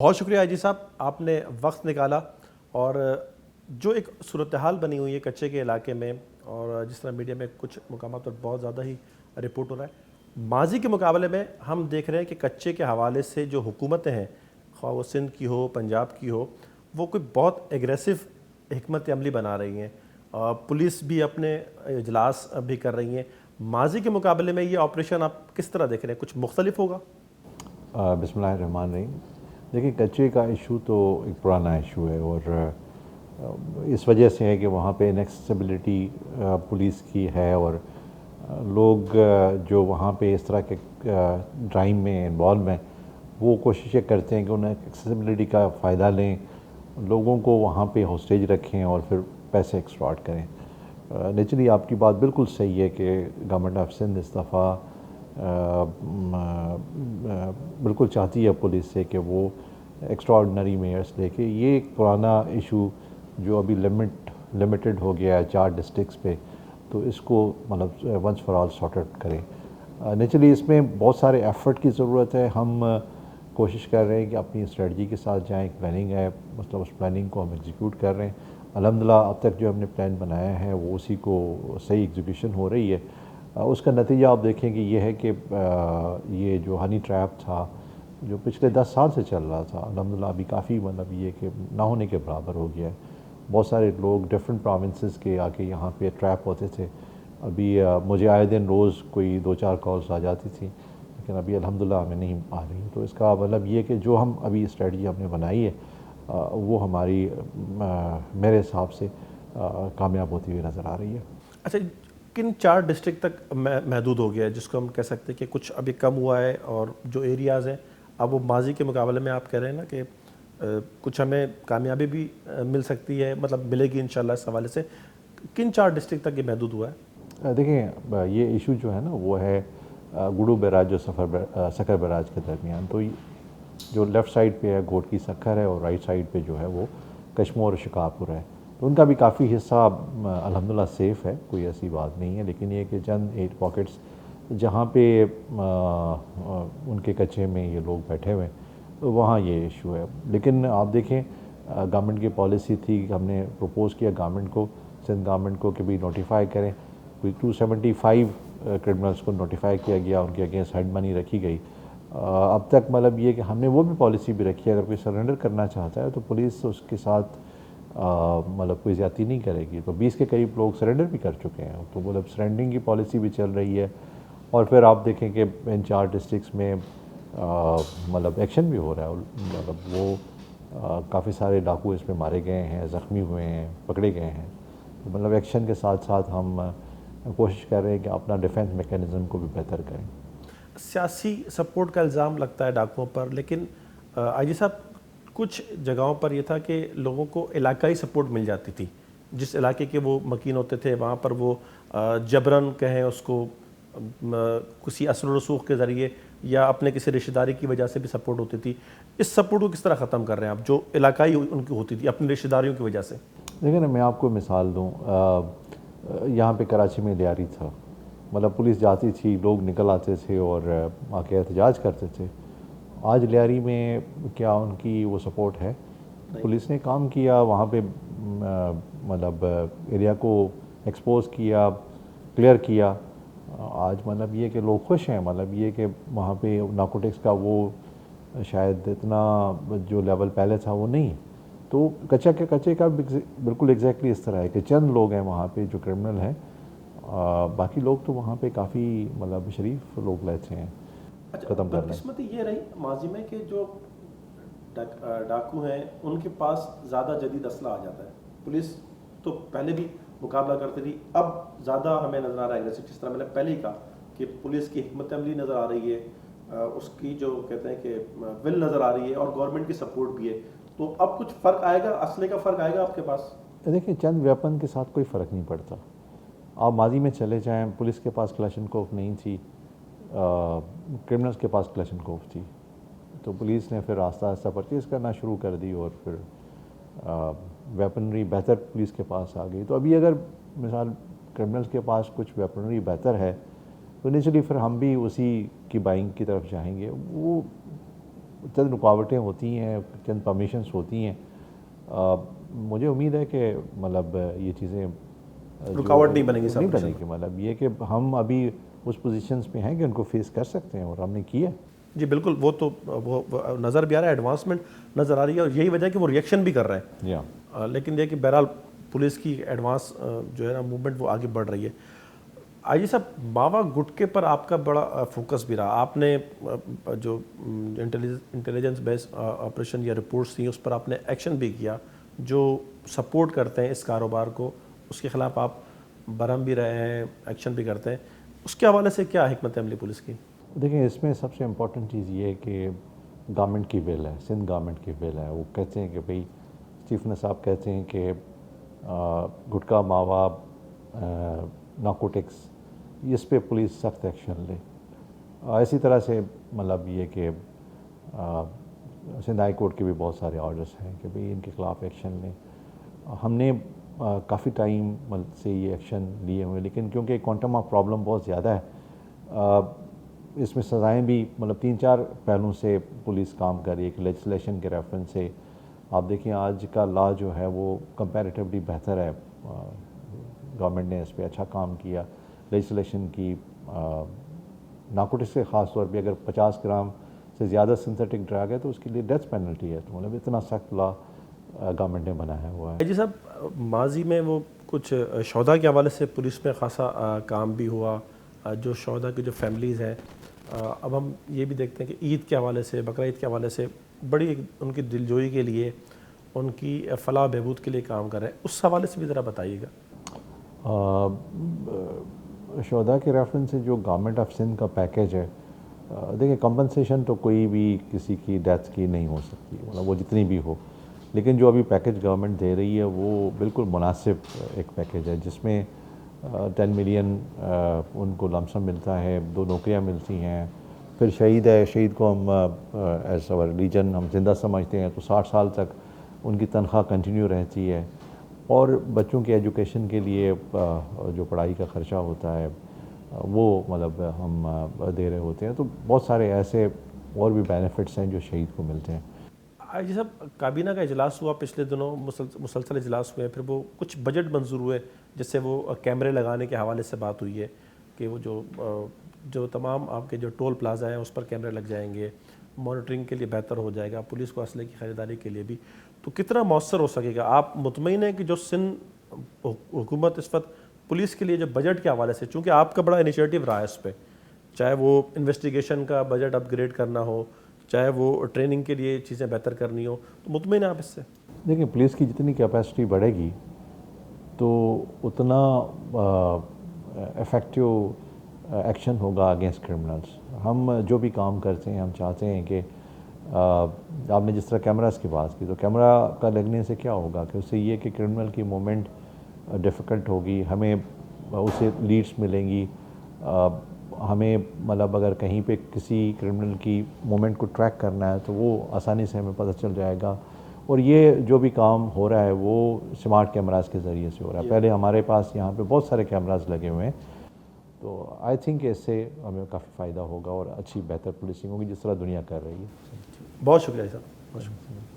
بہت شکریہ جی صاحب، آپ نے وقت نکالا اور جو ایک صورتحال بنی ہوئی ہے کچے کے علاقے میں، اور جس طرح میڈیا میں کچھ مقامات پر بہت زیادہ ہی رپورٹ ہو رہا ہے، ماضی کے مقابلے میں ہم دیکھ رہے ہیں کہ کچے کے حوالے سے جو حکومتیں ہیں، خواہ وہ سندھ کی ہو، پنجاب کی ہو، وہ کوئی بہت ایگریسو حکمت عملی بنا رہی ہیں، پولیس بھی اپنے اجلاس بھی کر رہی ہیں۔ ماضی کے مقابلے میں یہ آپریشن آپ کس طرح دیکھ رہے ہیں؟ کچھ مختلف ہوگا؟ بسم اللہ الرحمن الرحیم۔ دیکھیں، کچے کا ایشو تو ایک پرانا ایشو ہے، اور اس وجہ سے ہے کہ وہاں پہ انیکسیسیبلٹی پولیس کی ہے، اور لوگ جو وہاں پہ اس طرح کے ڈرائم میں انوالو ہیں وہ کوششیں کرتے ہیں کہ انہیں ایکسیسیبلٹی کا فائدہ لیں، لوگوں کو وہاں پہ ہوسٹیج رکھیں اور پھر پیسے ایکسٹراٹ کریں۔ نیچرلی آپ کی بات بالکل صحیح ہے کہ گورنمنٹ آف سندھ اس دفعہ بالکل چاہتی ہے پولیس سے کہ وہ ایکسٹرا آرڈنری میئرس لے کے یہ ایک پرانا ایشو جو ابھی لمیٹڈ ہو گیا ہے 4 ڈسٹرکٹس پہ، تو اس کو مطلب once for all sort out کریں۔ نیچرلی اس میں بہت سارے ایفرٹ کی ضرورت ہے۔ ہم کوشش کر رہے ہیں کہ اپنی اسٹریٹجی کے ساتھ جائیں، ایک پلاننگ ہے، مطلب اس پلاننگ کو ہم ایگزیکیوٹ کر رہے ہیں۔ الحمدللہ اب تک جو ہم نے پلان بنایا ہے وہ اسی کو صحیح ایگزیکیوشن ہو رہی ہے۔ اس کا نتیجہ آپ دیکھیں کہ یہ ہے کہ یہ جو ہنی ٹریپ تھا جو پچھلے 10 سال سے چل رہا تھا، الحمدللہ ابھی کافی مطلب یہ کہ نہ ہونے کے برابر ہو گیا ہے۔ بہت سارے لوگ ڈفرینٹ پروونسز کے آ کے یہاں پہ ٹریپ ہوتے تھے۔ ابھی مجھے آئے دن روز کوئی 2-4 کالز آ جاتی تھیں، لیکن ابھی الحمدللہ ہمیں نہیں آ رہی۔ تو اس کا مطلب یہ کہ جو ہم ابھی اسٹریٹجی ہم نے بنائی ہے وہ ہماری میرے حساب سے کامیاب ہوتی ہوئی نظر آ رہی ہے۔ اچھا، کن 4 ڈسٹرکٹ تک محدود ہو گیا ہے جس کو ہم کہہ سکتے ہیں کہ کچھ ابھی کم ہوا ہے، اور جو ایریاز ہیں اب وہ ماضی کے مقابلے میں آپ کہہ رہے ہیں نا کہ کچھ ہمیں کامیابی بھی مل سکتی ہے، مطلب ملے گی انشاءاللہ اس حوالے سے؟ کن 4 ڈسٹرکٹ تک یہ محدود ہوا ہے؟ دیکھیں، یہ ایشو جو ہے نا وہ ہے گڈو بیراج جو سکر بیراج کے درمیان۔ تو جو لیفٹ سائڈ پہ ہے گھوٹ کی سکر ہے، اور رائٹ سائڈ پہ جو ہے وہ کشمور اور شکارپور ہے۔ تو ان کا بھی کافی حصہ الحمدللہ سیف ہے، کوئی ایسی بات نہیں ہے، لیکن یہ کہ چند 8 پاکٹس جہاں پہ ان کے کچے میں یہ لوگ بیٹھے ہوئے ہیں، تو وہاں یہ ایشو ہے۔ لیکن آپ دیکھیں، گورنمنٹ کی پالیسی تھی کہ ہم نے پروپوز کیا گورنمنٹ کو، سندھ گورنمنٹ کو، کہ بھی نوٹیفائی کریں۔ کوئی 275 کرمنلس کو نوٹیفائی کیا گیا، ان کے اگینسٹ ہیڈ منی رکھی گئی۔ اب تک مطلب یہ کہ ہم نے وہ بھی پالیسی بھی رکھی ہے، اگر کوئی سرنڈر کرنا چاہتا ہے تو پولیس اس کے ساتھ مطلب کوئی زیادتی نہیں کرے گی۔ تو 20 کے قریب لوگ سرنڈر بھی کر چکے ہیں، تو مطلب سرنڈرنگ کی پالیسی بھی چل رہی ہے۔ اور پھر آپ دیکھیں کہ ان 4 ڈسٹرکٹس میں مطلب ایکشن بھی ہو رہا ہے، مطلب وہ کافی سارے ڈاکو اس میں مارے گئے ہیں، زخمی ہوئے ہیں، پکڑے گئے ہیں۔ تو مطلب ایکشن کے ساتھ ساتھ ہم کوشش کر رہے ہیں کہ اپنا ڈیفنس میکینزم کو بھی بہتر کریں۔ سیاسی سپورٹ کا الزام لگتا ہے ڈاکوؤں پر، لیکن آئی جی صاحب کچھ جگہوں پر یہ تھا کہ لوگوں کو علاقائی سپورٹ مل جاتی تھی، جس علاقے کے وہ مکین ہوتے تھے وہاں پر وہ جبراً کہیں اس کو کسی اثر و رسوخ کے ذریعے یا اپنے کسی رشتہ داری کی وجہ سے بھی سپورٹ ہوتی تھی۔ اس سپورٹ کو کس طرح ختم کر رہے ہیں آپ، جو علاقائی ان کی ہوتی تھی اپنی رشتہ داریوں کی وجہ سے؟ دیکھیں نا، میں آپ کو مثال دوں، یہاں پہ کراچی میں لیاری تھا، مطلب پولیس جاتی تھی، لوگ نکل آتے تھے اور آ کے احتجاج کرتے تھے۔ آج لیاری میں کیا ان کی وہ سپورٹ ہے؟ پولیس نے کام کیا وہاں پہ، مطلب ایریا کو ایکسپوز کیا، کلیئر کیا۔ آج مطلب یہ کہ لوگ خوش ہیں، مطلب یہ کہ وہاں پہ نارکوٹکس کا وہ شاید اتنا جو لیول پہلے تھا وہ نہیں۔ تو کچے کا بالکل ایگزیکٹلی اس طرح ہے کہ چند لوگ ہیں وہاں پہ جو کرمنل ہیں، باقی لوگ تو وہاں پہ کافی مطلب شریف لوگ لیتے ہیں اچھا، ختم کرنے۔ بدقسمتی یہ رہی ماضی میں کہ جو ڈاکو ہیں ان کے پاس زیادہ جدید اسلحہ آ جاتا ہے۔ پولیس تو پہلے بھی مقابلہ کرتی تھی، اب زیادہ ہمیں نظر آ رہا ہے، جس طرح میں نے پہلے ہی کہا کہ پولیس کی حکمت عملی نظر آ رہی ہے، اس کی جو کہتے ہیں کہ ول نظر آ رہی ہے، اور گورنمنٹ کی سپورٹ بھی ہے۔ تو اب کچھ فرق آئے گا، اسلحے کا فرق آئے گا آپ کے پاس؟ دیکھیں، چند ویپن کے ساتھ کوئی فرق نہیں پڑتا۔ آپ ماضی میں چلے جائیں، پولیس کے پاس کلاشن کوف نہیں تھی، کرمنلز کے پاس کلاشن کوف تھی، تو پولیس نے پھر آہستہ آہستہ پرچیز کرنا شروع کر دی، اور پھر ویپنری بہتر پولیس کے پاس آ گئی۔ تو ابھی اگر مثال کرمنلز کے پاس کچھ ویپنری بہتر ہے تو نیچرلی پھر ہم بھی اسی کی بائنگ کی طرف جائیں گے۔ وہ چند رکاوٹیں ہوتی ہیں، چند پرمیشنس ہوتی ہیں. مجھے امید ہے کہ مطلب یہ چیزیں رکاوٹ نہیں بنے گی نہیں بنے گی. مطلب یہ کہ ہم ابھی اس پوزیشنز پہ ہیں کہ ان کو فیس کر سکتے ہیں اور ہم نے کیا. جی بالکل، وہ تو وہ نظر بھی آ رہا ہے، ایڈوانسمنٹ نظر آ رہی ہے، اور یہی وجہ ہے کہ وہ ریئیکشن بھی کر رہے ہیں. یا لیکن یہ کہ بہرحال پولیس کی ایڈوانس جو ہے نا موومنٹ وہ آگے بڑھ رہی ہے. آئی جی صاحب، ماوا گٹکے پر آپ کا بڑا فوکس بھی رہا. آپ نے جو انٹیلیجنس بیس آپریشن یا رپورٹس تھیں اس پر آپ نے ایکشن بھی کیا. جو سپورٹ کرتے ہیں اس کاروبار کو اس کے خلاف آپ برہم بھی رہے ہیں، ایکشن بھی کرتے ہیں. اس کے حوالے سے کیا حکمت عملی پولیس کی؟ دیکھیں، اس میں سب سے امپورٹنٹ چیز یہ ہے کہ گورنمنٹ کی ول ہے، سندھ گورنمنٹ کی ول ہے. وہ کہتے ہیں کہ بھئی چیف صاحب کہتے ہیں کہ گٹکا، ماوا، نارکوٹکس، اس پہ پولیس سخت ایکشن لے. اسی طرح سے مطلب یہ کہ سندھ ہائی کورٹ کے بھی بہت سارے آرڈرس ہیں کہ بھئی ان کے خلاف ایکشن لیں. ہم نے کافی ٹائم سے یہ ایکشن لیے ہوئے، لیکن کیونکہ کوانٹم آف پرابلم بہت زیادہ ہے، اس میں سزائیں بھی مطلب 3-4 پہلوؤں سے پولیس کام کر رہی ہے. کہ لیجسلیشن کے ریفرنس سے آپ دیکھیں آج کا لا جو ہے وہ کمپیریٹیولی بہتر ہے. گورنمنٹ نے اس پہ اچھا کام کیا. لیجسلیشن کی نارکوٹکس کے خاص طور پہ اگر 50 گرام سے زیادہ سنتھیٹک ڈرگ ہے تو اس کے لیے ڈیتھ پینلٹی ہے. تو مطلب اتنا سخت لا گورنمنٹ نے بنایا ہوا ہے. جی صاحب، ماضی میں وہ کچھ شہداء کے حوالے سے پولیس میں خاصا کام بھی ہوا. جو شہداء کی جو فیملیز ہیں، اب ہم یہ بھی دیکھتے ہیں کہ عید کے حوالے سے، بقرعید کے حوالے سے بڑی ان کی دلجوئی کے لیے، ان کی فلاح بہبود کے لیے کام کر رہے ہیں. اس حوالے سے بھی ذرا بتائیے گا. شہداء کے ریفرنس سے جو گورنمنٹ آف سندھ کا پیکیج ہے، دیکھیں کمپنسیشن تو کوئی بھی کسی کی ڈیتھ کی نہیں ہو سکتی، مطلب وہ جتنی بھی ہو. لیکن جو ابھی پیکیج گورنمنٹ دے رہی ہے وہ بالکل مناسب ایک پیکیج ہے، جس میں 10 ملین ان کو لمسم ملتا ہے، 2 نوکریاں ملتی ہیں. پھر شہید ہے، شہید کو ہم ایز اور ریلیجن ہم زندہ سمجھتے ہیں تو 60 سال تک ان کی تنخواہ کنٹینیو رہتی ہے. اور بچوں کی ایجوکیشن کے لیے جو پڑھائی کا خرچہ ہوتا ہے وہ مطلب ہم دے رہے ہوتے ہیں. تو بہت سارے ایسے اور بھی بینیفٹس ہیں جو شہید کو ملتے ہیں. جی صاحب، کابینہ کا اجلاس ہوا پچھلے دنوں، مسلسل اجلاس ہوئے، پھر وہ کچھ بجٹ منظور ہوئے، جس سے وہ کیمرے لگانے کے حوالے سے بات ہوئی ہے کہ وہ جو تمام آپ کے جو ٹول پلازا ہیں اس پر کیمرے لگ جائیں گے، مانیٹرنگ کے لیے بہتر ہو جائے گا، پولیس کو اسلحے کی خریداری کے لیے بھی. تو کتنا مؤثر ہو سکے گا؟ آپ مطمئن ہیں کہ جو سندھ حکومت اس وقت پولیس کے لیے جو بجٹ کے حوالے سے، چونکہ آپ کا بڑا انیشیٹو رہا ہے اس پہ، چاہے وہ انویسٹیگیشن کا بجٹ اپ گریڈ کرنا ہو، چاہے وہ ٹریننگ کے لیے چیزیں بہتر کرنی ہو، تو مطمئن ہیں آپ اس سے؟ دیکھیں، پولیس کی جتنی کیپیسٹی بڑھے گی تو اتنا ایفیکٹیو ایکشن ہوگا اگینسٹ کرمنلز. ہم جو بھی کام کرتے ہیں ہم چاہتے ہیں کہ آپ نے جس طرح کیمراز کی بات کی، تو کیمرہ کا لگنے سے کیا ہوگا کہ اس سے یہ کہ کرمنل کی موومنٹ ڈیفیکلٹ ہوگی، ہمیں اسے لیڈس ملیں گی. ہمیں مطلب اگر کہیں پہ کسی کرمنل کی موومنٹ کو ٹریک کرنا ہے تو وہ آسانی سے ہمیں پتہ چل جائے گا. اور یہ جو بھی کام ہو رہا ہے وہ سمارٹ کیمراز کے ذریعے سے ہو رہا ہے. پہلے ہمارے پاس یہاں پہ بہت سارے کیمراز لگے ہوئے ہیں. تو آئی تھنک اس سے ہمیں کافی فائدہ ہوگا اور اچھی بہتر پولیسنگ ہوگی جس طرح دنیا کر رہی ہے. بہت شکریہ صاحب، بہت شکریہ.